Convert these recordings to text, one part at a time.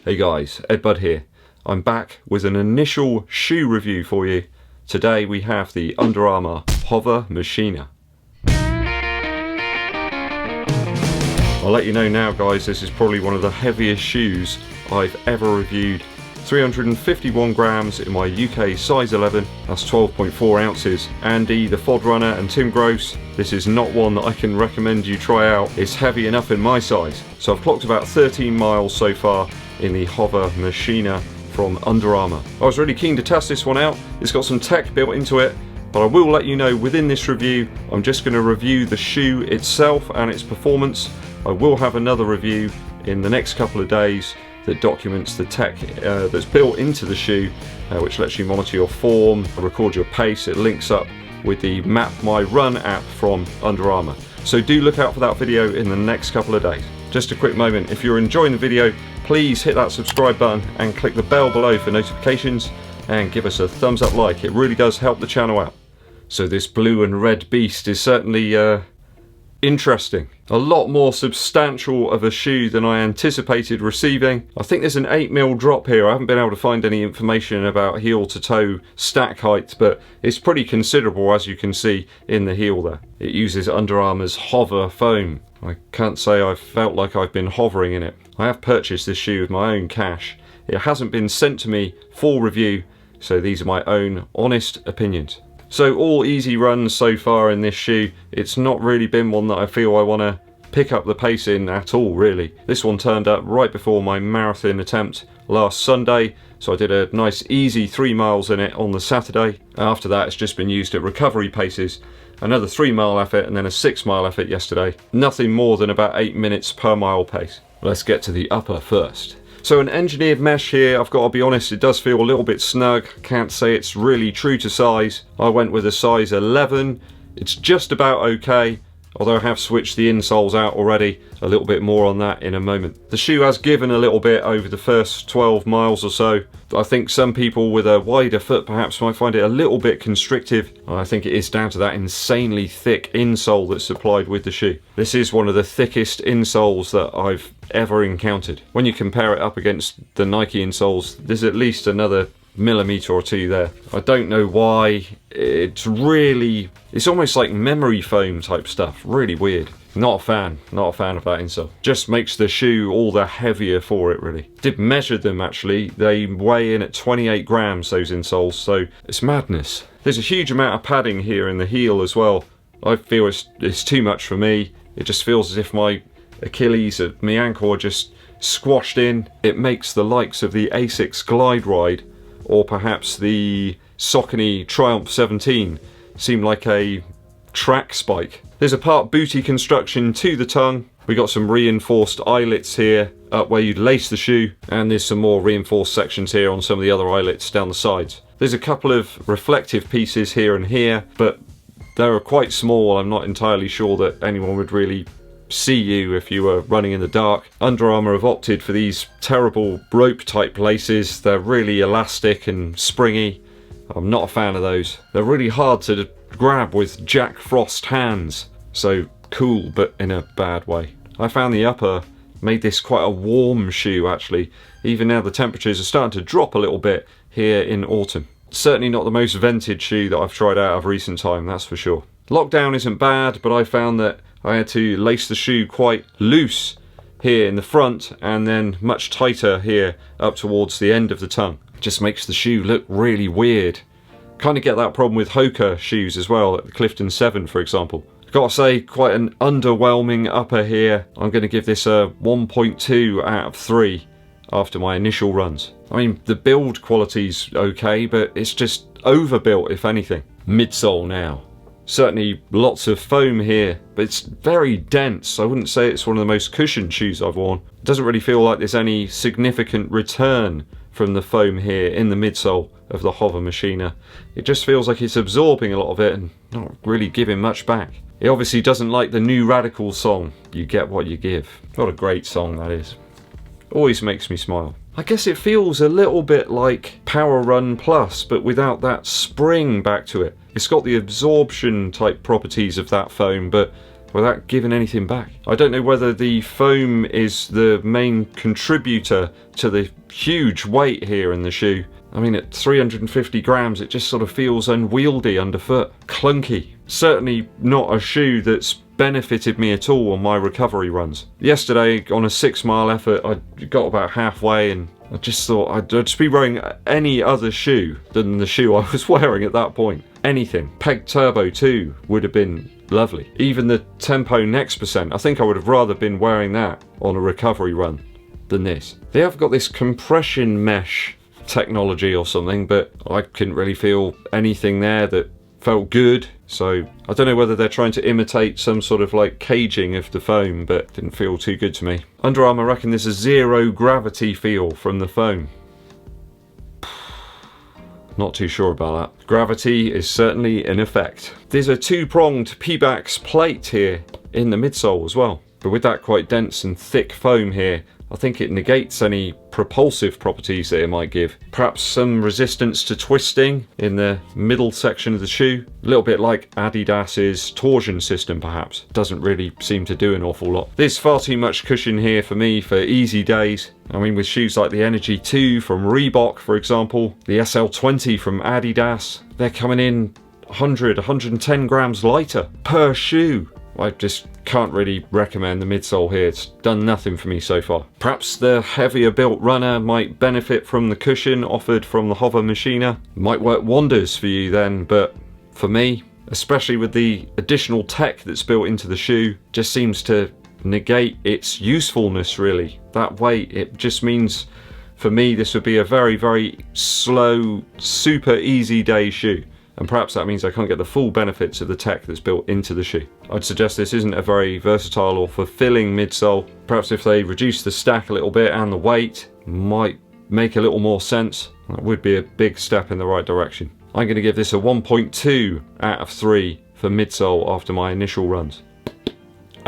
Hey guys, EDDBUD here. I'm back with an initial shoe review for you. Today we have the Under Armour Hovr Machina. I'll let you know now guys, this is probably one of the heaviest shoes I've ever reviewed. 351 grams in my UK size 11, that's 12.4 ounces. Andy, the FOD runner, and Tim Gross, this is not one that I can recommend you try out. It's heavy enough in my size. So I've clocked about 13 miles so far in the Hovr Machina from Under Armour. I was really keen to test this one out. It's got some tech built into it, but I will let you know within this review, I'm just going to review the shoe itself and its performance. I will have another review in the next couple of days that documents the tech that's built into the shoe, which lets you monitor your form, record your pace. It links up with the Map My Run app from Under Armour. So do look out for that video in the next couple of days. Just a quick moment, if you're enjoying the video, please hit that subscribe button and click the bell below for notifications, and give us a thumbs up like. It really does help the channel out. So this blue and red beast is certainly interesting. A lot more substantial of a shoe than I anticipated receiving. I think there's an 8mm drop here. I haven't been able to find any information about heel to toe stack height, but it's pretty considerable as you can see in the heel there. It uses Under Armour's Hovr foam. I can't say I've felt like I've been hovering in it. I have purchased this shoe with my own cash. It hasn't been sent to me for review, so these are my own honest opinions. So all easy runs so far in this shoe. It's not really been one that I feel I want to pick up the pace in at all, really. This one turned up right before my marathon attempt last Sunday, so I did a nice easy 3 miles in it on the Saturday. After that it's just been used at recovery paces. Another 3 mile effort and then a 6 mile effort yesterday. Nothing more than about 8 minutes per mile pace. Let's get to the upper first. So an engineered mesh here, I've got to be honest, it does feel a little bit snug. Can't say it's really true to size. I went with a size 11. It's just about okay, although I have switched the insoles out already. A little bit more on that in a moment. The shoe has given a little bit over the first 12 miles or so. I think some people with a wider foot perhaps might find it a little bit constrictive. I think it is down to that insanely thick insole that's supplied with the shoe. This is one of the thickest insoles that I've ever encountered. When you compare it up against the Nike insoles, there's at least another millimetre or two there. I don't know why. It's almost like memory foam type stuff. Really weird. Not a fan of that insole. Just makes the shoe all the heavier for it, really. Did measure them actually. They weigh in at 28 grams, those insoles, so it's madness. There's a huge amount of padding here in the heel as well. I feel it's too much for me. It just feels as if my Achilles at my ankle are just squashed in. It makes the likes of the Asics Glide Ride or perhaps the Saucony Triumph 17 seem like a track spike. There's a part booty construction to the tongue. We got some reinforced eyelets here up where you'd lace the shoe, and there's some more reinforced sections here on some of the other eyelets down the sides. There's a couple of reflective pieces here and here, but they're quite small. I'm not entirely sure that anyone would really see you if you were running in the dark. Under Armour have opted for these terrible rope type laces. They're really elastic and springy. I'm not a fan of those. They're really hard to grab with Jack Frost hands. So cool, but in a bad way. I found the upper made this quite a warm shoe actually. Even now the temperatures are starting to drop a little bit here in autumn. Certainly not the most vented shoe that I've tried out of recent time, that's for sure. Lockdown isn't bad, but I found that I had to lace the shoe quite loose here in the front and then much tighter here up towards the end of the tongue. It just makes the shoe look really weird. Kind of get that problem with Hoka shoes as well, at the Clifton 7 for example. I've got to say, quite an underwhelming upper here. I'm going to give this a 1.2 out of 3 after my initial runs. I mean, the build quality's okay, but it's just overbuilt if anything. Midsole now. Certainly lots of foam here, but it's very dense. I wouldn't say it's one of the most cushioned shoes I've worn. It doesn't really feel like there's any significant return from the foam here in the midsole of the Hovr Machina. It just feels like it's absorbing a lot of it and not really giving much back. It obviously doesn't like the New Radical song, You Get What You Give. What a great song that is. Always makes me smile. I guess it feels a little bit like Power Run Plus, but without that spring back to it. It's got the absorption type properties of that foam, but without giving anything back. I don't know whether the foam is the main contributor to the huge weight here in the shoe. I mean, at 350 grams, it just sort of feels unwieldy underfoot. Clunky. Certainly not a shoe that's benefited me at all on my recovery runs. Yesterday, on a 6-mile effort, I got about halfway and I just thought I'd just be wearing any other shoe than the shoe I was wearing at that point. Anything. Peg Turbo 2 would have been lovely. Even the Tempo Next Percent, I think I would have rather been wearing that on a recovery run than this. They have got this compression mesh technology or something, but I couldn't really feel anything there that felt good. So I don't know whether they're trying to imitate some sort of like caging of the foam, but didn't feel too good to me. Under Armour reckon there's a zero gravity feel from the foam. Not too sure about that. Gravity is certainly in effect. There's a 2-pronged Pebax plate here in the midsole as well, but with that quite dense and thick foam here, I think it negates any propulsive properties that it might give. Perhaps some resistance to twisting in the middle section of the shoe. A little bit like Adidas's torsion system perhaps. Doesn't really seem to do an awful lot. There's far too much cushion here for me for easy days. I mean, with shoes like the Energy 2 from Reebok, for example, the SL20 from Adidas, they're coming in 100, 110 grams lighter per shoe. I just can't really recommend the midsole here. It's done nothing for me so far. Perhaps the heavier built runner might benefit from the cushion offered from the Hov Machina. Might work wonders for you then, but for me, especially with the additional tech that's built into the shoe, just seems to negate its usefulness really. That weight, it just means for me this would be a very, very slow, super easy day shoe. And perhaps that means I can't get the full benefits of the tech that's built into the shoe. I'd suggest this isn't a very versatile or fulfilling midsole. Perhaps if they reduce the stack a little bit and the weight, might make a little more sense. That would be a big step in the right direction. I'm going to give this a 1.2 out of 3 for midsole after my initial runs.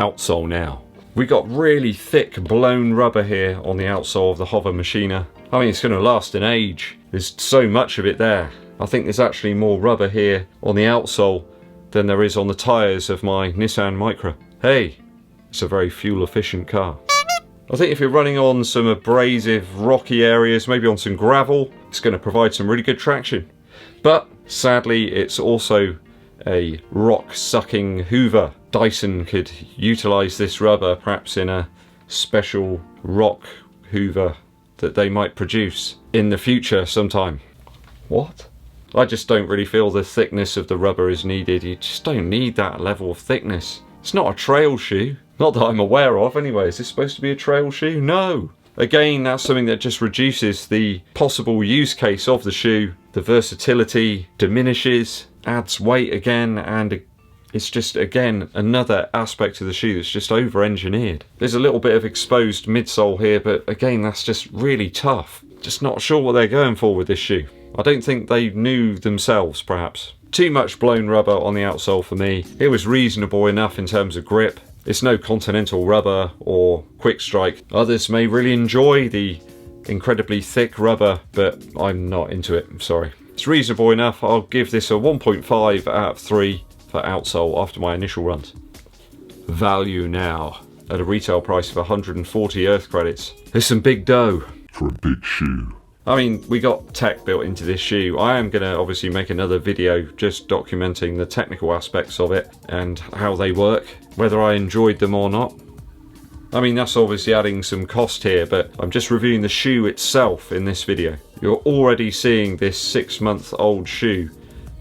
Outsole now. We got really thick blown rubber here on the outsole of the Hov Machina. I mean, it's going to last an age. There's so much of it there. I think there's actually more rubber here on the outsole than there is on the tyres of my Nissan Micra. Hey, it's a very fuel efficient car. I think if you're running on some abrasive rocky areas, maybe on some gravel, it's going to provide some really good traction. But sadly, it's also a rock sucking hoover. Dyson could utilise this rubber perhaps in a special rock hoover that they might produce in the future sometime. What? I just don't really feel the thickness of the rubber is needed. You just don't need that level of thickness. It's not a trail shoe. Not that I'm aware of anyway. Is this supposed to be a trail shoe? No. Again, that's something that just reduces the possible use case of the shoe. The versatility diminishes, adds weight again, and it's just, again, another aspect of the shoe that's just over-engineered. There's a little bit of exposed midsole here, but again, that's just really tough. Just not sure what they're going for with this shoe. I don't think they knew themselves, perhaps. Too much blown rubber on the outsole for me. It was reasonable enough in terms of grip. It's no Continental rubber or Quick Strike. Others may really enjoy the incredibly thick rubber, but I'm not into it, I'm sorry. It's reasonable enough. I'll give this a 1.5 out of 3 for outsole after my initial runs. Value now. At a retail price of 140 Earth credits. There's some big dough. For a big shoe. I mean, we got tech built into this shoe. I am going to obviously make another video just documenting the technical aspects of it and how they work, whether I enjoyed them or not. I mean, that's obviously adding some cost here, but I'm just reviewing the shoe itself in this video. You're already seeing this 6-month-old shoe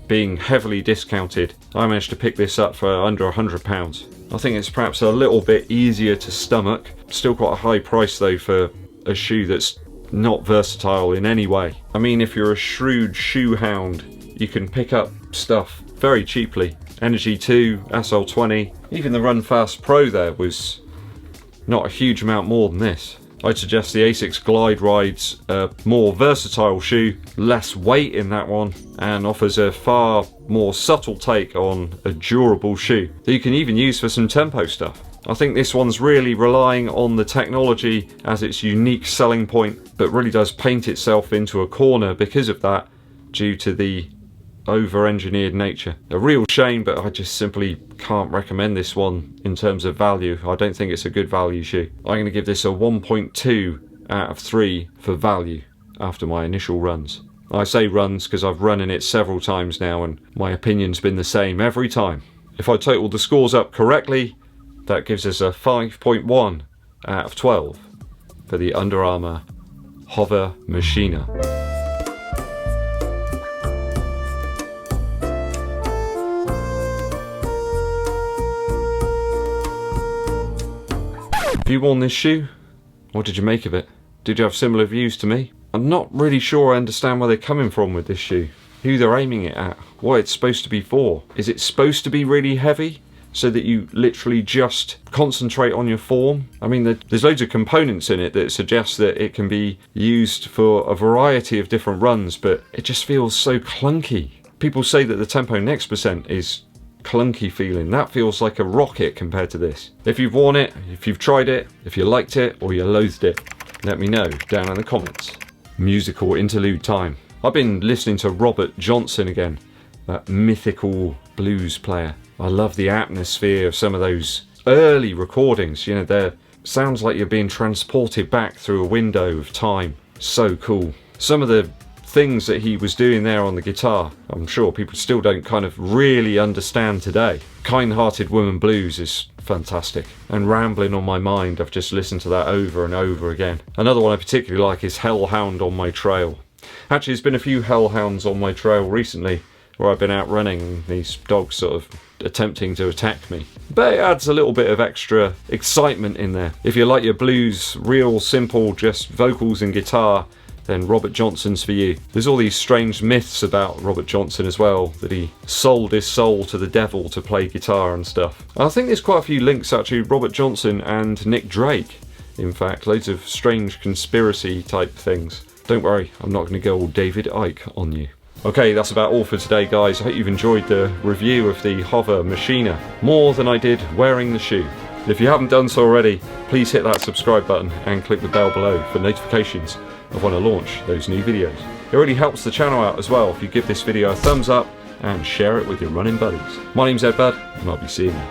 being heavily discounted. I managed to pick this up for under £100. I think it's perhaps a little bit easier to stomach. Still quite a high price though for a shoe that's not versatile in any way. I mean, if you're a shrewd shoe hound, you can pick up stuff very cheaply. Energy 2, SL20, even the Run Fast Pro there was not a huge amount more than this. I'd suggest the Asics Glide Ride's a more versatile shoe, less weight in that one, and offers a far more subtle take on a durable shoe that you can even use for some tempo stuff. I think this one's really relying on the technology as its unique selling point, but really does paint itself into a corner because of that, due to the over-engineered nature. A real shame, but I just simply can't recommend this one in terms of value. I don't think it's a good value shoe. I'm going to give this a 1.2 out of 3 for value after my initial runs. I say runs because I've run in it several times now and my opinion's been the same every time. If I total the scores up correctly, that gives us a 5.1 out of 12 for the Under Armour Hovr Machina. Have you worn this shoe? What did you make of it? Did you have similar views to me? I'm not really sure I understand where they're coming from with this shoe. Who they're aiming it at. What it's supposed to be for. Is it supposed to be really heavy? So that you literally just concentrate on your form? I mean, there's loads of components in it that suggest that it can be used for a variety of different runs, but it just feels so clunky. People say that the Tempo Next Percent is clunky feeling. That feels like a rocket compared to this. If you've worn it, if you've tried it, if you liked it or you loathed it, let me know down in the comments. Musical interlude time. I've been listening to Robert Johnson again, that mythical blues player. I love the atmosphere of some of those early recordings. You know, there sounds like you're being transported back through a window of time. So cool. Some of the things that he was doing there on the guitar, I'm sure people still don't kind of really understand today. Kind-Hearted Woman Blues is fantastic. And Rambling on My Mind, I've just listened to that over and over again. Another one I particularly like is Hellhound on My Trail. Actually, there's been a few hellhounds on my trail recently where I've been out running, these dogs sort of attempting to attack me. But it adds a little bit of extra excitement in there. If you like your blues, real simple, just vocals and guitar, then Robert Johnson's for you. There's all these strange myths about Robert Johnson as well, that he sold his soul to the devil to play guitar and stuff. I think there's quite a few links actually, Robert Johnson and Nick Drake. In fact, loads of strange conspiracy type things. Don't worry, I'm not going to go all David Icke on you. Okay, that's about all for today, guys. I hope you've enjoyed the review of the Hovr Machina more than I did wearing the shoe. If you haven't done so already, please hit that subscribe button and click the bell below for notifications of when I launch those new videos. It really helps the channel out as well if you give this video a thumbs up and share it with your running buddies. My name's EDDBUD and I'll be seeing you